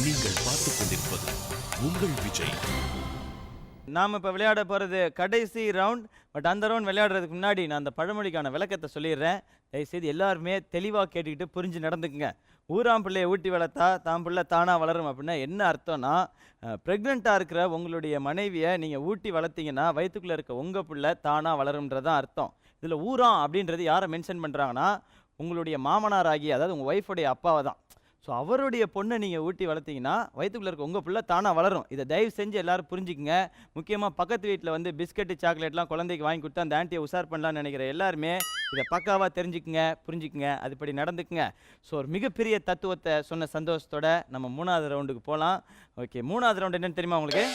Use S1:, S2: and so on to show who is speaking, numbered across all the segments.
S1: நீங்கள் பார்த்துக் கொண்டிருப்பது உங்கள் விஜய்.
S2: நாம் இப்போ விளையாட போகிறது கடைசி ரவுண்ட். பட் அந்த ரவுண்ட் விளையாடுறதுக்கு முன்னாடி நான் அந்த பழமொழிக்கான விளக்கத்தை சொல்லிடுறேன். தயவுசெய்து எல்லாருமே தெளிவாக கேட்டுக்கிட்டு புரிஞ்சு நடந்துக்குங்க. ஊராம் பிள்ளையை ஊட்டி வளர்த்தா தான் பிள்ளை தானாக வளரும் அப்படின்னா என்ன அர்த்தம்னா, ப்ரெக்னெண்ட்டாக இருக்கிற உங்களுடைய மனைவியை நீங்கள் ஊட்டி வளர்த்தீங்கன்னா வயிற்றுக்குள்ளே இருக்க உங்கள் பிள்ளை தானாக வளரும்ன்றதான் அர்த்தம். இதில் ஊராம் அப்படின்றது யாரை மென்ஷன் பண்ணுறாங்கன்னா, உங்களுடைய மாமனார் ஆகிய, அதாவது உங்கள் ஒய்ஃபுடைய அப்பாவை தான். ஸோ அவருடைய பொண்ணை நீங்கள் ஊட்டி வளர்த்தீங்கன்னா வயிற்றுக்குள்ளே இருக்க உங்கள் பிள்ளை தானாக வளரும். இதை தயவு செஞ்சு எல்லோரும் புரிஞ்சுக்குங்க. முக்கியமாக பக்கத்து வீட்டில் வந்து பிஸ்கட்டு சாக்லேட்லாம் குழந்தைக்கு வாங்கி கொடுத்து அந்த ஆண்டியை உஷார் பண்ணலான்னு நினைக்கிற எல்லாருமே இதை பக்காவாக தெரிஞ்சுக்குங்க, புரிஞ்சுக்குங்க, அதுபடி நடந்துக்குங்க. ஸோ ஒரு மிகப்பெரிய தத்துவத்தை சொன்ன சந்தோஷத்தோட நம்ம 3வது ரவுண்டுக்கு போகலாம். ஓகே, 3வது ரவுண்டு என்னன்னு தெரியுமா உங்களுக்கு?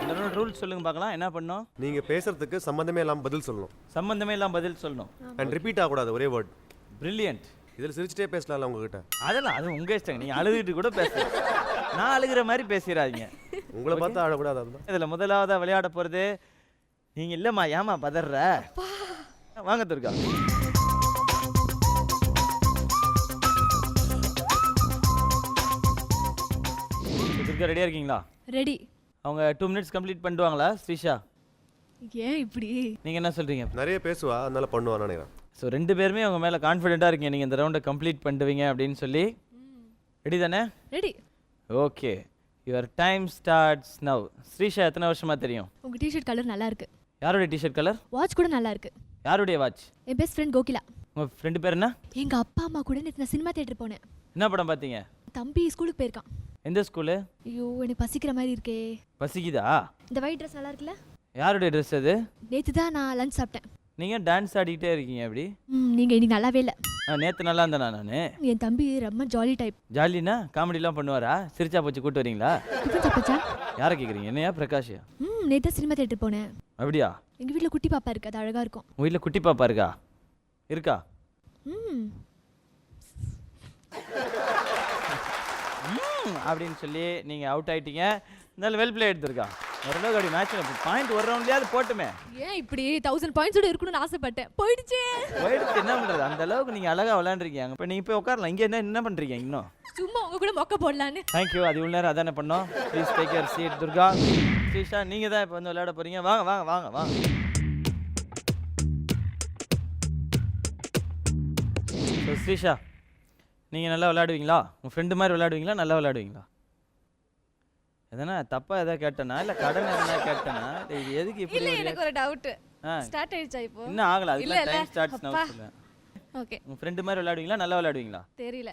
S2: இந்த ரூல்ஸ் சொல்லுங்க பார்க்கலாம். என்ன பண்ணணும்?
S3: நீங்க பேசுறதுக்கு சம்பந்தமே இல்லாம பதில் சொல்லணும்.
S2: சம்பந்தமே இல்லாமல் பதில் சொல்லணும்.
S3: அண்ட் ரிப்பீட் ஆகக்கூடாது ஒரே வேர்ட்.
S2: பிரில்லியன்ட்.
S3: இதில் சிரிச்சிட்டே பேசலாம்ல உங்ககிட்ட.
S2: அதெல்லாம் அது உங்கள் இஷ்டம். நீங்கள் அழுதுகிட்டு கூட பேசுங்க. நான் அழுகிற மாதிரி பேசிடாதீங்க.
S3: உங்களை பார்த்து அழக்கூடாது. அதுதான்
S2: இதில் முதலாவதாக விளையாட போகிறது நீங்கள். இல்லைம்மா, ஏமா பதற? வாங்க துர்கா. துர்கா ரெடியாக இருக்கீங்களா?
S4: ரெடி.
S2: அவங்க 2 மினிட்ஸ் கம்ப்ளீட் பண்ணிடுவாங்களா ஸ்ரீஷா?
S4: ஏன் இப்படி?
S2: நீங்கள் என்ன சொல்கிறீங்க?
S3: நிறைய பேசுவா, அதனால பண்ணுவான்னு நினைக்கிறேன்.
S2: ஸோ 2 பேருமே அவங்க மேலே கான்ஃபிடென்ட்டாக இருக்கீங்க நீங்கள் இந்த ரவுண்டை கம்ப்ளீட் பண்ணுவீங்க அப்படின்னு சொல்லி. ரெடி தானே?
S4: Ready.
S2: Okay, your time starts now. Srisha எத்தனை வருஷமாக தெரியும்?
S4: உங்க டிஷர்ட் கலர் நல்லா இருக்கு.
S2: யாருடைய டிஷர்ட் கலர்?
S4: வாட்ச் கூட நல்லா இருக்கு.
S2: யாருடைய வாட்ச்?
S4: என் பெஸ்ட் ஃப்ரெண்ட் கோகிலா.
S2: உங்கள் ஃப்ரெண்டு பேர் என்ன?
S4: எங்க அப்பா அம்மா கூட நேற்று நான் சினிமா தியேட்டர் போனேன்.
S2: என்ன படம் பார்த்தீங்க?
S4: தம்பி ஸ்கூலுக்கு போயிருக்கான்.
S2: எந்த ஸ்கூலு?
S4: ஐயோ, எனக்கு பசிக்கிற மாதிரி இருக்கே.
S2: பசிக்குதா?
S4: இந்த ஒயிட் ட்ரெஸ் நல்லா இருக்குல்ல?
S2: யாருடைய ட்ரெஸ் அது?
S4: நேற்று தான் நான் லஞ்ச் சாப்பிட்டேன்.
S2: நீங்கள் டான்ஸ் ஆடிக்கிட்டே இருக்கீங்க அப்படி?
S4: நீங்க இன்னைக்கு நல்லாவே இல்லை.
S2: நேற்று நல்லா இருந்தேனா நான்?
S4: என் தம்பி ரொம்ப ஜாலி டைப்.
S2: ஜாலினா காமெடிலாம் பண்ணுவாரா? சிரிச்சா போச்சு கூட்டு வரீங்களா?
S4: டிஃபன் சாப்பிட்டா?
S2: யாரை கேட்குறீங்க? என்னையா பிரகாஷா?
S4: நேற்று சினிமா தியேட்டர் போனேன்.
S2: அப்படியா?
S4: எங்க வீட்டில் குட்டி பாப்பா இருக்கு, அது அழகா இருக்கும்.
S2: உங்கள் வீட்டில் குட்டி பாப்பா இருக்கா? இருக்கா? அப்படின்னு சொல்லி நீங்கள் அவுட் ஆகிட்டீங்க. இருந்தாலும் வெல் பிளே எடுத்துருக்கா. ஓரளவுக்கு அப்படி மேட்ச் பாயிண்ட் ஒரு ரவுண்ட்லேயாவது போட்டுமே.
S4: ஏன் இப்படி 1000 பாயிண்ட்ஸோட இருக்கணும்னு ஆசைப்பட்டேன். போயிடுச்சு.
S2: போயிடுச்சு, என்ன பண்ணுறது? அந்த அளவுக்கு நீங்கள் அழகாக விளையாண்டுருக்கீங்க. இப்போ நீங்கள் போய் உட்காரலாம். இங்கே என்ன பண்ணுறீங்க இன்னும்?
S4: சும்மா உங்க கூட மொக்க போடலான்னு.
S2: தேங்க்யூ. அது இவ்வளோ நேரம் அதானே பண்ணோம். Please take your seat. Durga, Shrisha, நீங்கள் தான் இப்போ வந்து விளையாட போகிறீங்க. வாங்க வாங்க வாங்க வாங்க. ஸோ ஸ்ரீஷா, நீங்கள் நல்லா விளையாடுவீங்களா? உங்கள் ஃப்ரெண்டு மாதிரி விளையாடுவீங்களா? நல்லா விளையாடுவீங்களா? எதனா தப்பாக எதாவது கேட்டேனா இல்லை கடன் எதனா கேட்டேனா? இது எதுக்கு இப்படி?
S4: இல்ல, எனக்கு ஒரு டவுட். ஸ்டார்ட் ஆயிடுச்சா இப்போ?
S2: இன்னும் ஆகல.
S4: இல்ல,
S2: அதுக்கு டைம் ஸ்டார்ட்ஸ் நவ சொல்றேன்.
S4: ஓகே.
S2: உங்கள் ஃப்ரெண்டு மாதிரி விளையாடுவீங்களா? நல்லா விளையாடுவீங்களா?
S4: தெரியல.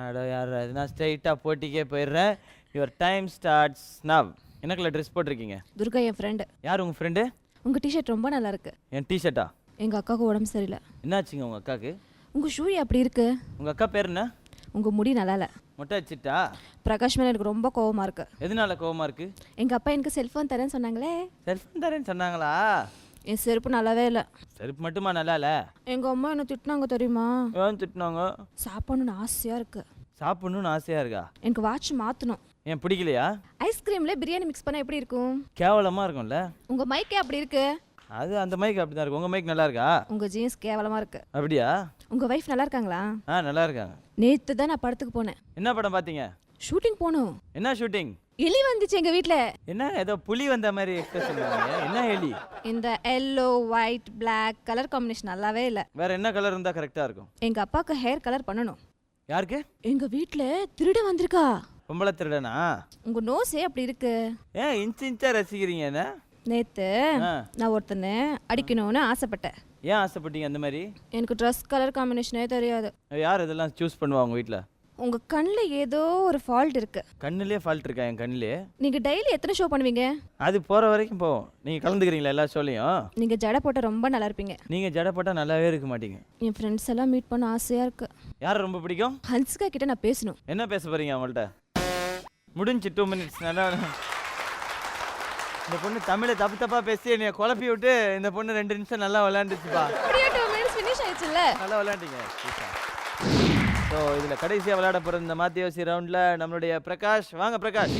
S2: அட யார் அது? நான் ஸ்ட்ரைட்டாக போட்டிக்கே போயிடுறேன். Your time starts now. என்ன கலர் ட்ரெஸ் போட்டிருக்கீங்க?
S4: துர்கா என் ஃப்ரெண்டு.
S2: யார் உங்கள் ஃப்ரெண்டு?
S4: உங்க டிஷர்ட் ரொம்ப நல்லா இருக்கு.
S2: என் டிஷர்ட்டா?
S4: எங்க அக்காவுக்கு உடம்பு சரியில்லை.
S2: என்னாச்சுங்க உங்கள் அக்காவுக்கு?
S4: உங்க ஷூ அப்படி இருக்கு.
S2: உங்கள் அக்கா பேர் என்ன?
S4: உங்க முடி நல்லா இல்லை.
S2: மொட்டை வச்சுட்டா?
S4: பிரகாஷ் மேலே எனக்கு ரொம்ப கோவமா இருக்கு.
S2: எதனால கோவமா இருக்கு?
S4: எங்க அப்பா எனக்கு செல்ஃபோன் தரேன்னு சொன்னாங்களே.
S2: செல்ஃபோன் தரேன்னு சொன்னாங்களா?
S4: என் செருப்பு நல்லாவே இல்லை.
S2: செருப்பு மட்டுமா நல்லா இல்லை?
S4: எங்க அம்மா என்ன திட்டினாங்க தெரியுமா?
S2: ஏன் திட்டினாங்க?
S4: சாப்பிடணும்னு ஆசையா இருக்கு.
S2: சாப்பிடணும்னு ஆசையாக இருக்கா?
S4: எனக்கு வாட்ச் மாற்றணும்.
S2: ஏன் பிடிக்கலையா?
S4: ஐஸ்கிரீம்ல பிரியாணி மிக்ஸ் பண்ணா எப்படி இருக்கும்?
S2: கேவலமாக இருக்கும்ல.
S4: உங்க மைக்கே அப்படி இருக்கு.
S2: அது அந்த மைக் அப்படி தான் இருக்கும். உங்கள் மைக் நல்லா இருக்கா?
S4: உங்க ஜீன்ஸ் கேவலமா இருக்கு.
S2: அப்படியா?
S4: உங்க வைஃப் நல்லா இருக்காங்களா?
S2: நல்லா இருக்காங்க.
S4: நேத்து தான் நான் படத்துக்கு போனேன்.
S2: என்ன படம் பார்த்தீங்க?
S4: ஷூட்டிங் போனோம்.
S2: என்ன ஷூட்டிங்?
S4: எலி வந்துச்சு எங்க வீட்ல.
S2: என்ன ஏதோ புலி வந்த மாதிரி எக்ஸ்பிரஷன் பண்ணுவீங்க? என்ன எலி?
S4: இந்த yellow white black colour combination நல்லாவே இல்லை.
S2: வேற என்ன கலர் இருந்தால் கரெக்டாக இருக்கும்?
S4: எங்க அப்பாவுக்கு ஹேர் கலர் பண்ணணும்.
S2: யாருக்கு?
S4: எங்க வீட்ல திருட வந்திருக்கா.
S2: பொம்பளை திருடனா?
S4: உங்க நோஸே அப்படி இருக்கு.
S2: ஏன் இன்ச்சா ரசிக்கிறீங்க என்ன?
S4: நேத்து நான் ஒருத்தனை அடிக்கணும்னு ஆசைப்பட்டேன்.
S2: ஏன் ஆசைப்பட்டீங்க அந்த மாதிரி?
S4: எனக்கு ட்ரெஸ் கலர் காம்பினேஷனே தெரியாது.
S2: யார் இதெல்லாம் சூஸ் பண்ணுவா உங்கள் வீட்டில்?
S4: உங்க கண்ணில் ஏதோ ஒரு ஃபால்ட் இருக்கு.
S2: கண்ணுலேயே ஃபால்ட் இருக்கா? என் கண்ணிலே?
S4: நீங்க டெய்லி எத்தனை ஷோ பண்ணுவீங்க?
S2: அது போகிற வரைக்கும் போவோம். நீங்கள் கலந்துக்கிறீங்களா எல்லா ஷோலையும்?
S4: நீங்க ஜடை போட்டால் ரொம்ப நல்லா இருப்பீங்க.
S2: நீங்கள் ஜடை போட்டால் நல்லாவே இருக்க மாட்டீங்க.
S4: என் ஃப்ரெண்ட்ஸ் எல்லாம் மீட் பண்ண ஆசையா இருக்கு.
S2: யாரை ரொம்ப பிடிக்கும்?
S4: ஹன்சிகா கிட்ட நான் பேசணும்.
S2: என்ன பேச போகிறீங்க அவங்கள்ட்ட? முடிஞ்சு 2 மினிட்ஸ். நல்லா இந்த பொண்ணு தமிழை தப்பாக பேசி என்னை குழப்பி விட்டு இந்த பொண்ணு 2 நிமிஷம் நல்லா விளையாண்டுச்சுப்பா.
S4: 2 மினிட்ஸ் ஃபினிஷ் ஆயிடுச்சுல்ல? நல்லா
S2: விளையாண்டீங்க. ஸோ இதில் கடைசியாக விளையாட போகிற இந்த மாத்தியோசி ரவுண்டில் நம்மளுடைய பிரகாஷ். வாங்க பிரகாஷ்.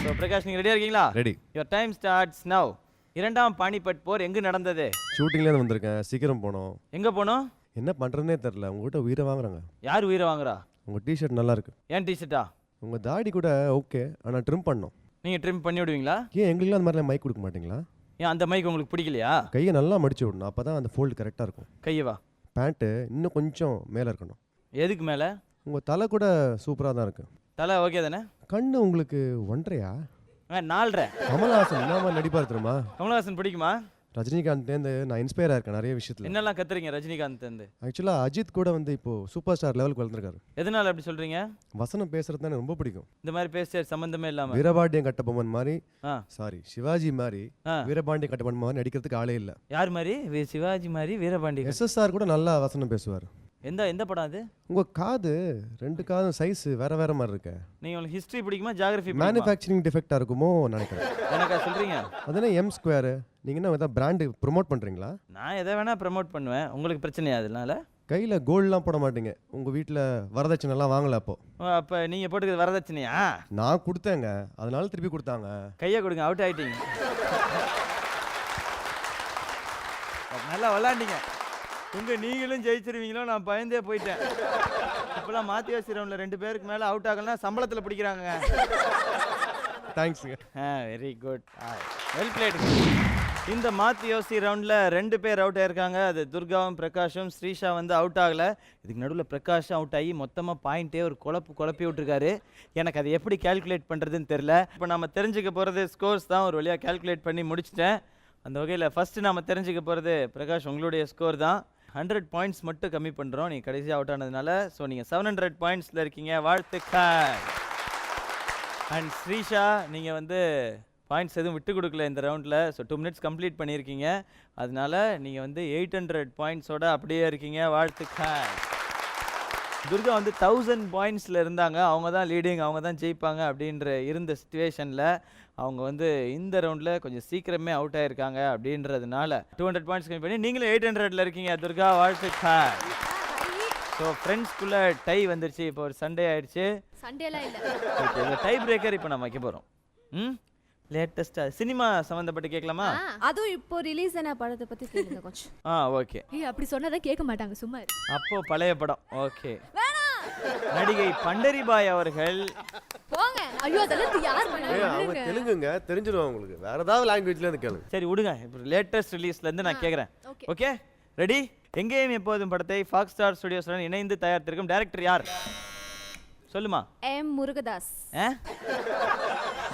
S2: ஸோ பிரகாஷ், நீங்கள் ரெடியாக இருக்கீங்களா?
S3: Ready.
S2: Your time starts now. இரண்டாம் பானிபட் போர் எங்கு நடந்தது?
S3: ஷூட்டிங்லேருந்து வந்திருக்கேன், சீக்கிரம் போனோம்.
S2: எங்க போனோம்?
S3: என்ன பண்ணுறதுனே தெரில, உங்ககிட்ட உயிரை வாங்குறாங்க.
S2: யார் உயிரை வாங்குறா?
S3: உங்கள் டிஷர்ட் நல்லா இருக்கு.
S2: ஏன் டிஷர்ட்டா?
S3: உங்கள் தாடி கூட ஓகே, ஆனால் ட்ரிம் பண்ணோம்.
S2: நீங்க ட்ரிம் பண்ணி விடுவீங்களா?
S3: ஏன் எங்களுக்குலாம் அந்த மாதிரிலாம் மைக் கொடுக்க மாட்டீங்களா?
S2: ஏன் அந்த மைக் உங்களுக்கு பிடிக்கலையா?
S3: கையை நல்லா மடிச்சு விடணும், அப்போ தான் அந்த ஃபோல்டு கரெக்டாக இருக்கும்.
S2: கையவா?
S3: பேண்ட்டு இன்னும் கொஞ்சம் மேலே இருக்கணும்.
S2: எதுக்கு மேலே?
S3: உங்கள் தலை கூட சூப்பராக தான் இருக்கு.
S2: தலை ஓகே தானே?
S3: கண்ணு உங்களுக்கு ஒன்றையா?
S2: 4.5.
S3: கமல்ஹாசன் என்ன மாதிரி நடிப்பார் தெரியுமா?
S2: கமல்ஹாசன் பிடிக்குமா?
S3: ரஜினிகாந்த்லேருந்து நான் இன்ஸ்பயர் ஆயிருக்கேன் நிறைய விஷயத்தில்.
S2: என்னெல்லாம் கத்துறீங்க ரஜினிகாந்த் இருந்து?
S3: ஆக்சுவலாக அஜித் கூட வந்து இப்போ சூப்பர் ஸ்டார் லெவலுக்கு வளர்ந்துருக்காரு.
S2: எதனால அப்படி சொல்றீங்க?
S3: வசனம் பேசுறது தான் எனக்கு ரொம்ப பிடிக்கும்.
S2: இந்த மாதிரி பேச சம்பந்தமே இல்லாம
S3: வீரபாண்டியன் கட்டபொம்மன் மாதிரி,
S2: ஆ.
S3: சாரி சிவாஜி மாதிரி,
S2: ஆ.
S3: வீரபாண்டியன் கட்டபொம்மன் மாதிரி நடிக்கிறதுக்கு ஆளே இல்லை.
S2: யார் மாதிரி? சிவாஜி மாதிரி, வீரபாண்டி.
S3: எஸ்எஸ்ஆர் கூட நல்லா வசனம் பேசுவார்.
S2: எந்த படம் அது?
S3: உங்கள் காது 2 காதும் சைஸ் வேற வேற மாதிரி இருக்கு.
S2: நீங்க உங்களுக்கு ஹிஸ்டரி பிடிக்குமா ஜியோகிராஃபி பிடிக்குமா?
S3: மேனுஃபேக்சரிங் டிஃபெக்டாக இருக்குமோ நினைக்கிறேன்.
S2: எனக்கா சொல்றீங்க?
S3: அதுனா எம் ஸ்கொயர். நீங்கள் என்ன ஏதாவது பிராண்டு ப்ரொமோட் பண்ணுறீங்களா?
S2: நான் எதை வேணா ப்ரமோட் பண்ணுவேன், உங்களுக்கு பிரச்சனையா அதனால?
S3: கையில் கோல்டெலாம் போட மாட்டீங்க, உங்கள் வீட்டில் வரதட்சணைலாம் வாங்கலை அப்போ.
S2: அப்போ நீங்கள் போட்டுக்கிறது வரதட்சணையா?
S3: நான் கொடுத்தேங்க, அதனால திருப்பி கொடுத்தாங்க.
S2: கையை கொடுங்க, அவுட் ஆயிட்டீங்க. நல்லா விளாண்டிங்க. நீங்களும் ஜெயிச்சிருவீங்களோ நான் பயந்தே போயிட்டேன். இப்போலாம் மாற்றி வச்சிரவங்கள 2 பேருக்கு மேலே அவுட் ஆகலன்னா சம்பளத்தில் பிடிக்கிறாங்க.
S3: தேங்க்ஸுங்க.
S2: Very good, well blade. இந்த மாற்றி யோசி ரவுண்டில் 2 பேர் அவுட் ஆயிருக்காங்க. அது துர்காவும் பிரகாஷும். ஸ்ரீஷா வந்து அவுட் ஆகலை. இதுக்கு நடுவில் பிரகாஷும் அவுட் ஆகி மொத்தமாக பாயிண்ட்டே ஒரு குழப்பி விட்டுருக்காரு. எனக்கு அதை எப்படி கால்குலேட் பண்ணுறதுன்னு தெரில. இப்போ நம்ம தெரிஞ்சுக்க போகிறது ஸ்கோர்ஸ் தான். ஒரு வழியாக கால்குலேட் பண்ணி முடிச்சிட்டேன். அந்த வகையில் ஃபஸ்ட்டு நம்ம தெரிஞ்சுக்க போகிறது பிரகாஷ் உங்களுடைய ஸ்கோர் தான். 100 பாயிண்ட்ஸ் மட்டும் கம்மி பண்ணுறோம் நீங்கள் கடைசி அவுட் ஆனதுனால. ஸோ நீங்கள் 700 பாயிண்ட்ஸில் இருக்கீங்க, வாழ்த்துக்கள். அண்ட் ஸ்ரீஷா நீங்கள் வந்து பாயிண்ட்ஸ் எதுவும் விட்டு கொடுக்கல இந்த ரவுண்டில். ஸோ 2 minutes கம்ப்ளீட் பண்ணியிருக்கீங்க. அதனால நீங்கள் வந்து 800 பாயிண்ட்ஸோட அப்படியே இருக்கீங்க, வாழ்த்துக்கள். துர்கா வந்து 1000 பாயிண்ட்ஸில் இருந்தாங்க. அவங்க தான் லீடிங், அவங்க தான் ஜெயிப்பாங்க அப்படின்ற இருந்த சிச்சுவேஷனில் அவங்க வந்து இந்த ரவுண்டில் கொஞ்சம் சீக்கிரமே அவுட் ஆகிருக்காங்க. அப்படின்றதுனால 200 பாயிண்ட்ஸ் கம்மி பண்ணி நீங்களும் 800ல் இருக்கீங்க துர்கா, வாழ்த்துக்கள். ஸோ ஃப்ரெண்ட்ஸ்குள்ளே டை வந்துருச்சு. இப்போ ஒரு சண்டே ஆயிடுச்சு.
S4: சண்டேலாம் இல்லை.
S2: ஓகே, இந்த டை பிரேக்கர் இப்போ நம்ம வைக்க போகிறோம். லேட்டஸ்ட்டாக சினிமா சம்மந்தப்பட்டு கேட்கலாமா?
S4: அதுவும் இப்போ ரிலீஸ் ஆன படத்தை பற்றி கேளுங்க கொஞ்சம்.
S2: ஓகே.
S5: அப்படி சொன்னதான் கேட்க மாட்டாங்க, சும்மா இரு.
S2: அப்போ பழைய படம். ஓகே. நடிகை பண்டரிபாய் அவர்கள்.
S5: போங்க. ஐயோ அதெல்லாம் யார்
S3: அவங்க தெலுங்குங்க, தெரிஞ்சிடும் உங்களுக்கு. வேற ஏதாவது லாங்குவேஜ்ல இருந்து கேளுங்க.
S2: சரி விடுங்க, இப்போ லேட்டஸ்ட் ரிலீஸ்ல இருந்து நான் கேட்குறேன். Okay, ready? எங்கேயும் எப்போதும் படத்தை ஃபாக்ஸ் ஸ்டார் ஸ்டுடியோஸுடன் இணைந்து தயாரித்திருக்கும் டைரக்டர் யார்? சொல்லுமா.
S4: எம் முருகதாஸ்.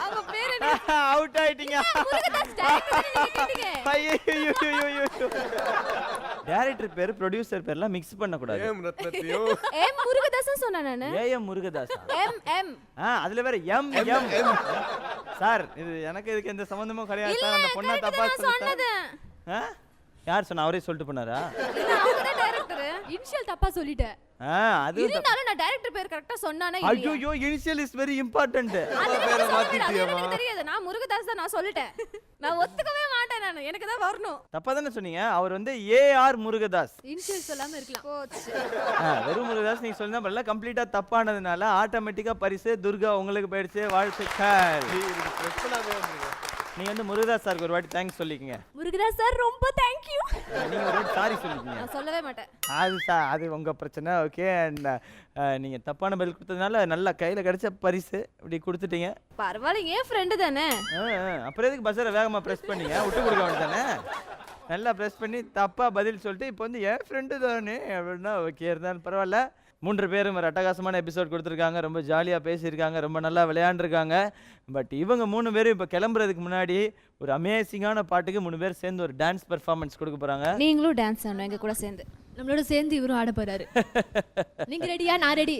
S5: அவங்க பேர் என்ன?
S2: அவுட் ஆயிட்டீங்க.
S5: முருகதாஸ் டைரக்டர் கேட்டீங்க.
S2: ஐயோ. டைரக்டர் பேர் ப்ரொடியூசர் பேர்லாம் மிக்ஸ் பண்ண கூடாது.
S4: எம் முருகதாஸ் சொன்னா நானு.
S2: ஏஎம் முருகதாஸ்.
S4: எம்
S2: அதுல வேற எம். சார் இது எனக்கு இதுக்கு எந்த சம்பந்தமும் கிடையாது சார். அந்த பொண்ணா தப்பா
S4: சொன்னது.
S2: யார் சொன்னா? அவரே சொல்லிட்டு போனாரா?
S4: இல்ல அவங்க தான் டைரக்டர்.
S5: இனிஷியல் தப்பா சொல்லிட்டேன்.
S2: அது
S4: இருந்தாலும் நான் டைரக்டர் பேர் கரெக்ட்டா சொன்னானே.
S2: ஐயோ, இனிஷியல் இஸ் வெரி இம்பார்ட்டன்ட்.
S3: பேரை மாத்திட்டியேமா?
S4: எனக்கு தெரியாது. நான் முருகதாஸ் தான் நான் சொல்லிட்டேன். நான் ஒத்துக்கவே மாட்டேன். நான் எனக்கு தான் வரணும்.
S2: தப்பா தானே சொன்னீங்க. அவர் வந்து ஏஆர் முருகதாஸ்.
S5: இனிஷியல் சொல்லாம இருக்கலாம்.
S4: போச்சு.
S2: வெறும் முருகதாஸ் நீங்க சொன்னா பரல. கம்ப்ளீட்டா தப்பானதுனால ஆட்டோமேட்டிக்கா பரிசு துர்கா உங்களுக்கு போயிடுச்சு, வாழ்த்துக்கள். நீங்க வந்து முருகதாஸ் சாருக்கு ஒரு வாட்டி தேங்க்ஸ் சொல்லிக்கங்க.
S5: முருகதாஸ் சார் ரொம்ப தேங்க் யூ.
S2: நீங்க ஒரு வாட்டி சாரி சொல்லிக்கங்க.
S4: நான் சொல்லவே மாட்டேன்.
S2: அது உங்க பிரச்சனை. ஓகே. அண்ட் நீங்க தப்பான பதில் கொடுத்ததுனால நல்லா கையில கிடைச்ச பரிசு இப்படி கொடுத்துட்டீங்க.
S4: பரவாயில்ல, ஏன் ஃப்ரெண்டு தானே.
S2: அப்புறம் எதுக்கு பஸ்ஸரை வேகமா ப்ரெஸ் பண்ணீங்க? விட்டு கொடுக்க வேண்டியதானே. நல்லா ப்ரெஸ் பண்ணி தப்பா பதில் சொல்லிட்டு இப்போ வந்து என் ஃப்ரெண்டு தானே அப்படின்னா ஓகே இருந்தாலும் பரவாயில்ல. 3 பேரும் ஒரு அட்டகாசமான எபிசோட் கொடுத்துருக்காங்க. ரொம்ப ஜாலியாக பேசியிருக்காங்க, ரொம்ப நல்லா விளையாண்டுருக்காங்க. பட் இவங்க 3 பேரும் இப்போ கிளம்புறதுக்கு முன்னாடி ஒரு அமேசிங்கான பாட்டுக்கு 3 பேர் சேர்ந்து ஒரு டான்ஸ் பெர்ஃபார்மன்ஸ் கொடுக்க போகிறாங்க.
S4: நீங்களும் டான்ஸ் ஆடணும் எங்க கூட சேர்ந்து.
S5: நம்மளோட சேர்ந்து இவரும் ஆட போறாரு. நீங்க ரெடியா? நான் ரெடி.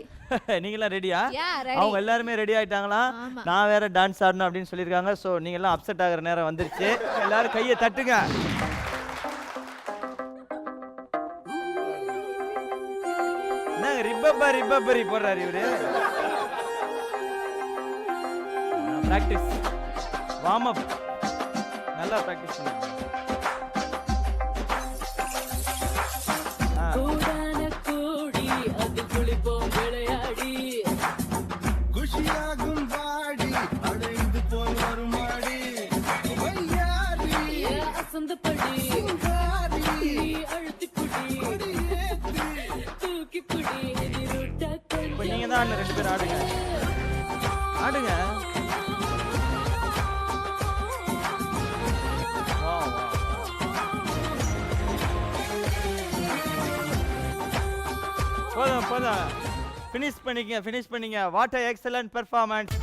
S2: நீங்களாம் ரெடியா?
S4: ரெடி.
S2: அவங்க எல்லாருமே ரெடி ஆயிட்டாங்களா? நான் வேற டான்ஸ் ஆடணும் அப்படின்னு சொல்லியிருக்காங்க. ஸோ நீங்க எல்லாம் அப்செட் ஆகிற நேரம் வந்துருச்சு. எல்லாரும் கையை தட்டுங்க. ரிப்பப்பரி போடுறாரு இவரு. பிராக்டிஸ், வார்ம் அப் நல்லா பிராக்டிஸ் பண்ணுங்க.
S6: குஷியாகும் பாடி அடைந்து போல் வருமாடி
S2: பேர் ஆடுங்க ஆடுங்க. வா, வா. போதும் போதும், ஃபினிஷ் பண்ணிங்க. What excellent performance.